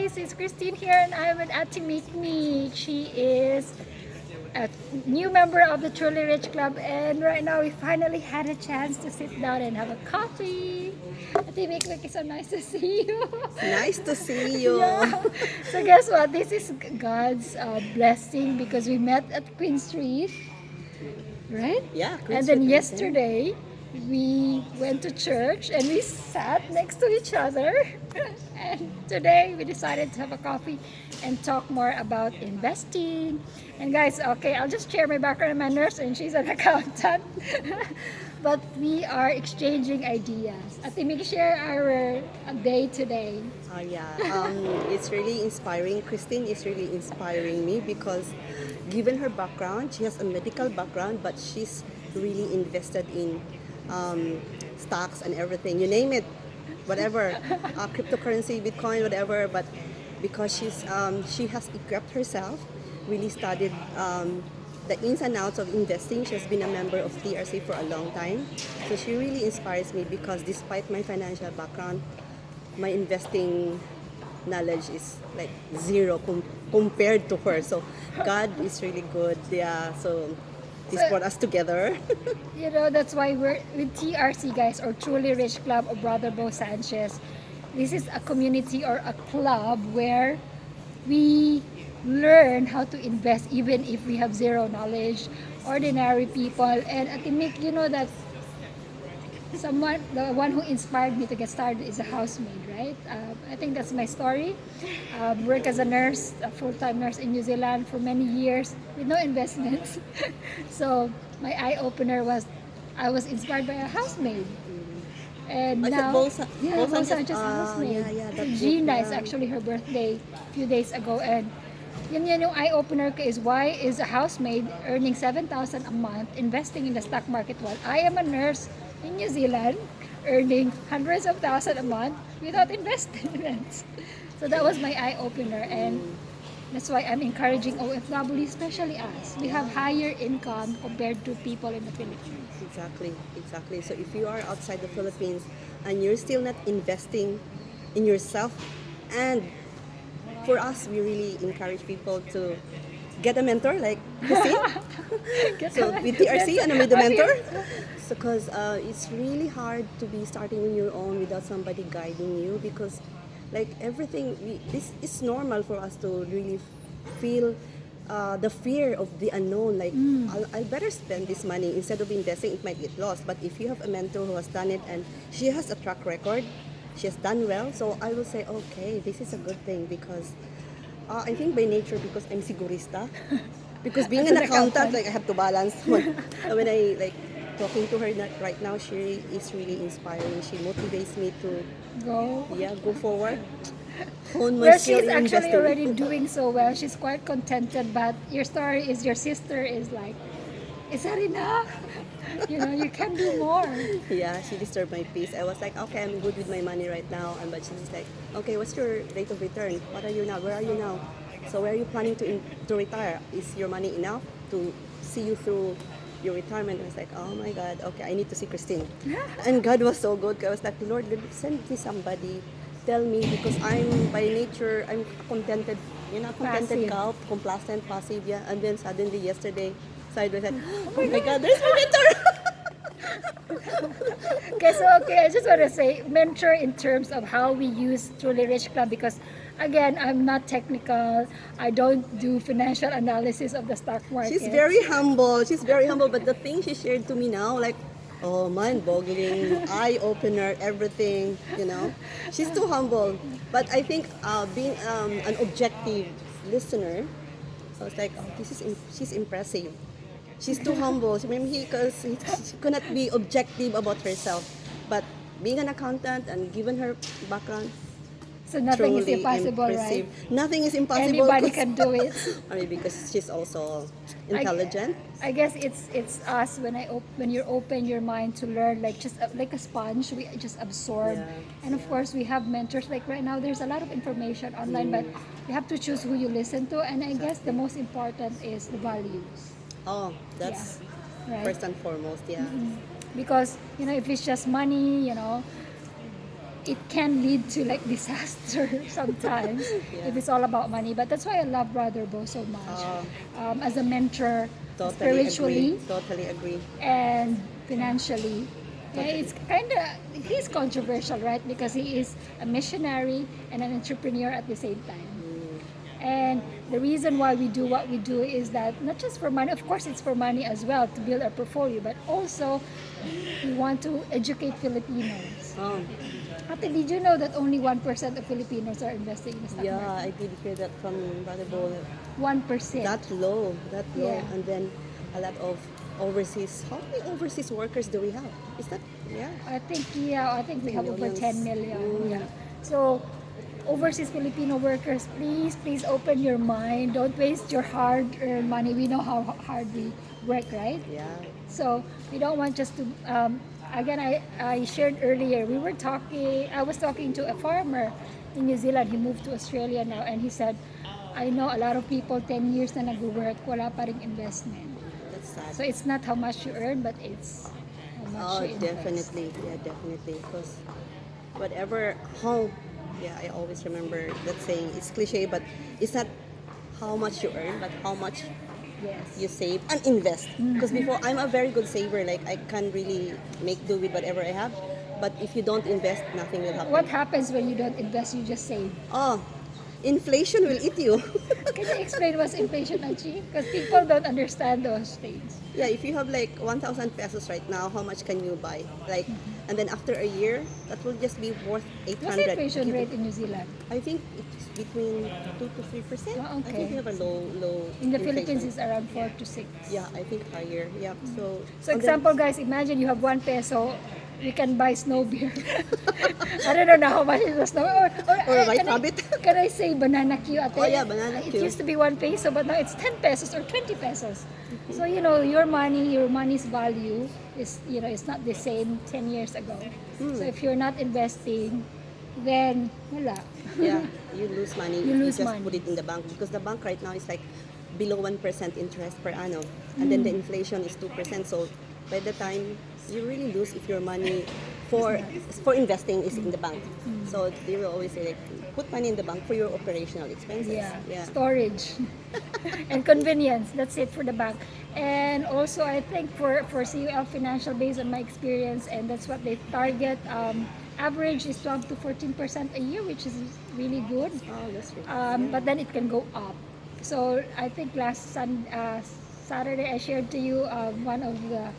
guys, it's Christine here and I'm with Ate Mikmi. She is a new member of the Truly Rich Club and right now we finally had a chance to sit down and have a coffee. Ate Mikmi, it's so nice to see you. Nice to see you. Yeah. So guess what? This is God's blessing because we met at Queen Street, right? Yeah, And Queen's then Street. yesterday we went to church and we sat next to each other. And today we decided to have a coffee and talk more about investing. And guys, okay, I'll just share my background. I'm a nurse and she's an accountant. But we are exchanging ideas. I think we can share our day today. Yeah, it's really inspiring. Christine is really inspiring me because given her background, she has a medical background, but she's really invested in stocks and everything. You name it, whatever, cryptocurrency, Bitcoin, whatever. But because she has equipped herself, really studied the ins and outs of investing. She has been a member of TRC for a long time. So she really inspires me because despite my financial background, my investing knowledge is like zero compared to her. So God is really good. Yeah. So this So- brought us together. You know, that's why we're with TRC, guys, or Truly Rich Club of Brother Bo Sanchez. This is a community or a club where we learn how to invest even if we have zero knowledge, ordinary people. And I think, you know, that the one who inspired me to get started is a housemaid, right? I think that's my story. Work as a nurse, a full-time nurse in New Zealand for many years with no investments. So my eye opener was I was inspired by a housemaid. And I said now, Bo Sa- yeah, Bo Bo Sanchez. Sanchez housemaid. Yeah, that Gina book, is yeah. actually her birthday a few days ago, and yan yung eye opener ko is why is a housemaid earning 7,000 a month investing in the stock market while I am a nurse in New Zealand earning hundreds of thousands a month without investments. So that was my eye opener, and that's why I'm encouraging OFW, especially us. We have higher income compared to people in the Philippines. Exactly. So if you are outside the Philippines and you're still not investing in yourself, and for us, we really encourage people to get a mentor like Christine. So with TRC, ano, with the mentor. So because it's really hard to be starting on your own without somebody guiding you because like everything, this is normal for us to really feel the fear of the unknown. Like I'll better spend this money instead of investing. It might get lost. But if you have a mentor who has done it and she has a track record, she has done well. So I will say, okay, this is a good thing because I think by nature because I'm sigurista. Because being an accountant, like I have to balance. When I like talking to her right now, she is really inspiring. She motivates me to Go. go forward. Hone my Well, skill she's in actually investing. already doing so well. She's quite contented, but your story is your sister is like, is that enough? You know, you can do more. Yeah, she disturbed my peace. I was like, okay, I'm good with my money right now. And but she's like, okay, what's your rate of return? What are you now? Where are you now? So where are you planning to retire? Is your money enough to see you through your retirement? I was like, oh my God, okay, I need to see Christine. And God was so good. I was like, Lord, send me somebody. Tell me because I'm by nature I'm contented, contented Passive. cow, complacent, passive, yeah. And then suddenly yesterday, sideways, said, oh my God, there's my mentor. Okay, I just want to say mentor in terms of how we use Truly Rich Club because again, I'm not technical. I don't do financial analysis of the stock market. She's very humble. She's very humble. But the thing she shared to me now, like, oh, mind-boggling, eye-opener, everything. She's too humble. But I think being an objective listener, so it's like, oh, she's impressive. She's too humble. Maybe because she cannot be objective about herself. But being an accountant and given her background, So nothing is truly impossible, impressive. right? Nothing is impossible. Anybody 'cause- can do it. I mean, because she's also intelligent. I guess it's us when you're open your mind to learn like just like a sponge we just absorb. Yeah, And of course we have mentors like right now there's a lot of information online but you have to choose who you listen to and I guess the most important is the values. Oh, that's Right? first and foremost, yeah. Because if it's just money, it can lead to like disaster sometimes if it's all about money. But that's why I love Brother Bo so much, as a mentor, Totally spiritually agree. Totally agree. and financially. Yeah, it's kind of, he's controversial, right? Because he is a missionary and an entrepreneur at the same time. And the reason why we do what we do is that not just for money, of course it's for money as well to build our portfolio, but also we want to educate Filipinos. Oh, Ate, did you know that only 1% of Filipinos are investing in the stock yeah, market? I did hear that from Brother Bo. 1%. That low, Yeah. and then a lot of overseas. How many overseas workers do we have? Is that yeah? I think we have over Millions. 10 million. Yeah. So overseas Filipino workers, please open your mind. Don't waste your hard-earned money. We know how hard we work, right? Yeah. So we don't want just to. Again, I shared earlier. I was talking to a farmer in New Zealand. He moved to Australia now, and he said, "I know a lot of people 10 years na nag-work, wala pa ring investment." That's sad. So it's not how much you earn, but it's how much Oh, you invest. definitely. Yeah, definitely. Because whatever, how, yeah, I always remember that saying. It's cliche, but it's not how much you earn, but how much you Yes. save and invest. Because before, I'm a very good saver. Like, I can really make do with whatever I have. But if you don't invest, nothing will What happen. happens when you don't invest? You just save. Oh, inflation will eat you. Can you explain what's inflation, Achi? Because people don't understand those things. Yeah, if you have like 1,000 pesos right now, how much can you buy? Like, and then after a year, that will just be worth What's the 800. inflation rate in New Zealand? I think it's between 2 to 3%. Oh, I think we okay. have a low In the inflation. Philippines, it's around 4 to 6. Yeah, I think higher. Yeah. So. So and then- example, guys, imagine you have 1 peso. We can buy snow beer. I don't know now how much is the snow. Or white can I- rabbit. Can I say banana Q? Ate? Oh, yeah, banana It Q. used to be 1 peso, but now it's 10 pesos or 20 pesos. So you know your money's value is it's not the same 10 years ago. So if you're not investing, then wala. Yeah, you lose money You if lose you just money. put it in the bank because the bank right now is like below 1% interest per annum, and then the inflation is 2%. So by the time you really lose if your money for investing is in the bank. So they will always say like put money in the bank for your operational expenses. Yeah, storage and convenience. That's it for the bank. And also, I think for CUL Financial, based on my experience, and that's what they target. Average is 12 to 14% a year, which is really good. Oh, that's really But then it can go up. So I think Saturday I shared to you one of the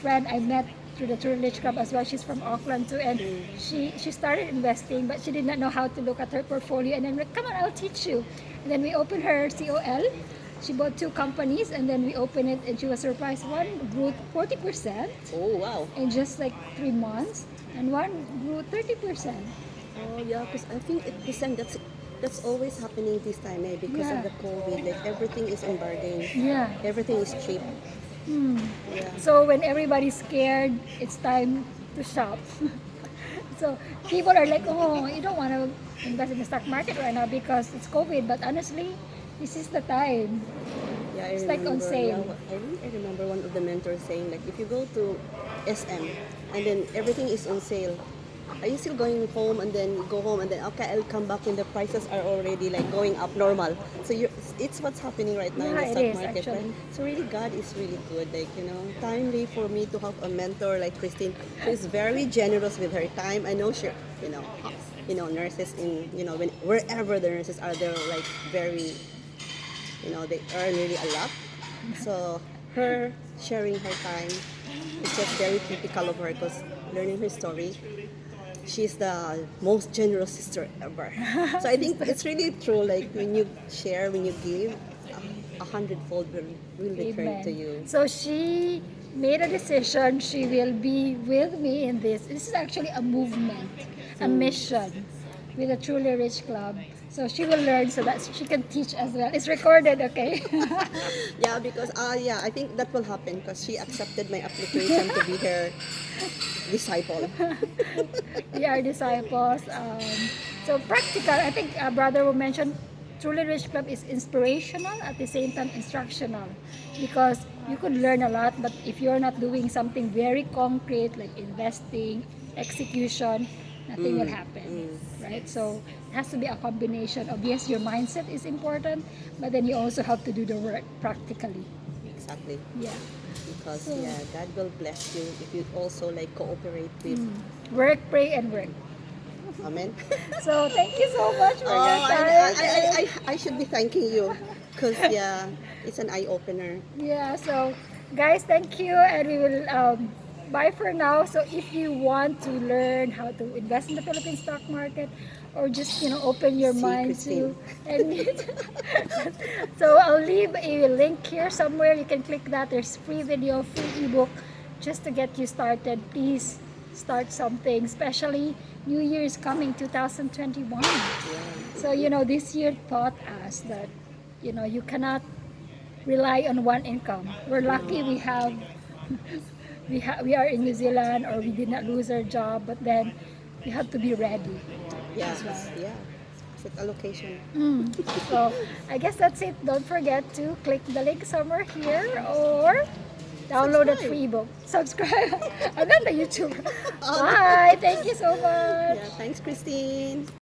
friend I met through the Tourist Club as well. She's from Auckland too, and she started investing, but she did not know how to look at her portfolio. And then we're like, come on, I'll teach you. And then we opened her COL. She bought 2 companies, and then we opened it, and she was surprised. One grew 40% Oh wow. in just like 3 months, and one grew 30%. Oh yeah, because I think that's always happening this time, because Yeah. of the COVID. Like everything is embargoed. Yeah. Everything is cheap. Yeah. So when everybody's scared, it's time to shop. So people are like, oh, you don't want to invest in the stock market right now because it's COVID. But honestly, this is the time. Yeah, I It's remember. like on sale. I remember one of the mentors saying like, if you go to SM and then everything is on sale, are you still going home and then you go home and then okay, I'll come back when the prices are already like going up normal. So it's what's happening right now in the Yeah, it stock is, market. actually. Right? So really, God is really good. Like timely for me to have a mentor like Christine. She's very generous with her time. I know she, nurses in wherever the nurses are, they're like very they earn really a lot. So her sharing her time is just very typical of her because learning her story, she's the most generous sister ever. So I think it's really true. Like when you share, when you give, 100-fold will return to Amen. you. So she made a decision. She will be with me in this. This is actually a movement, a mission with a Truly Rich Club. So she will learn so that she can teach as well. It's recorded, okay? Yeah, because I think that will happen because she accepted my application to be her disciple. We are disciples. So practical. I think brother will mention Truly Rich Club is inspirational at the same time instructional because you could learn a lot, but if you're not doing something very concrete like investing, execution, nothing will happen, right? So it has to be a combination of, yes, your mindset is important, but then you also have to do the work practically. Exactly. Yeah. Because So- yeah, God will bless you if you also like cooperate with. Work, pray, and work. Amen. So thank you so much for Oh, your time. I should be thanking you because yeah, it's an eye opener. Yeah, so guys, thank you, and we will bye for now. So if you want to learn how to invest in the Philippine stock market, or just open your See, mind to Christine. and so I'll leave a link here somewhere. You can click that. There's free video, free ebook, just to get you started. Please start something, especially New Year is coming, 2021. So this year taught us that you cannot rely on one income. We're lucky we are in New Zealand, or we did not lose our job, but then we have to be ready Yeah, as well. yeah. Set allocation. So I guess that's it. Don't forget to click the link somewhere here, or download that Subscribe. free ebook. Subscribe. I'm not a YouTuber. Bye. Thank you so much. Yeah, thanks, Christine.